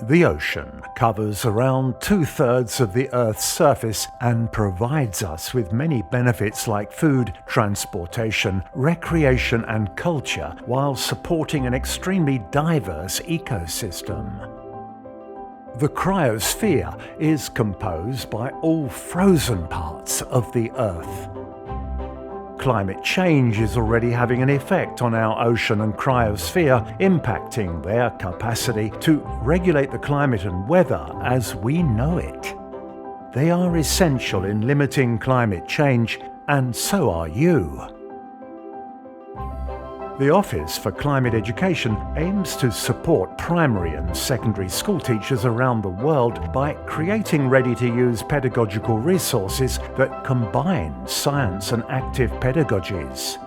The ocean covers around 2/3 of the Earth's surface and provides us with many benefits like food, transportation, recreation and culture, while supporting an extremely diverse ecosystem. The cryosphere is composed by all frozen parts of the Earth. Climate change is already having an effect on our ocean and cryosphere, impacting their capacity to regulate the climate and weather as we know it. They are essential in limiting climate change, and so are you. The Office for Climate Education aims to support primary and secondary school teachers around the world by creating ready-to-use pedagogical resources that combine science and active pedagogies.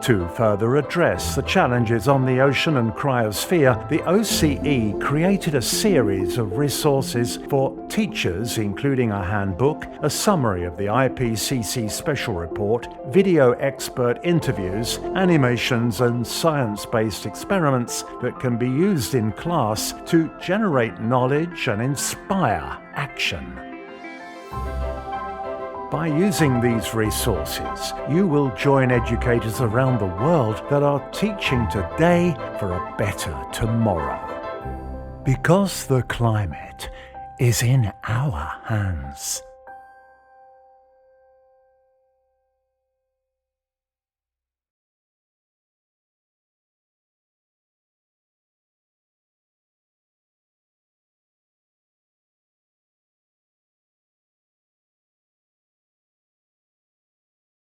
To further address the challenges on the ocean and cryosphere, the OCE created a series of resources for teachers, including a handbook, a summary of the IPCC Special Report, video expert interviews, animations and science-based experiments that can be used in class to generate knowledge and inspire action. By using these resources, you will join educators around the world that are teaching today for a better tomorrow. Because the climate is in our hands.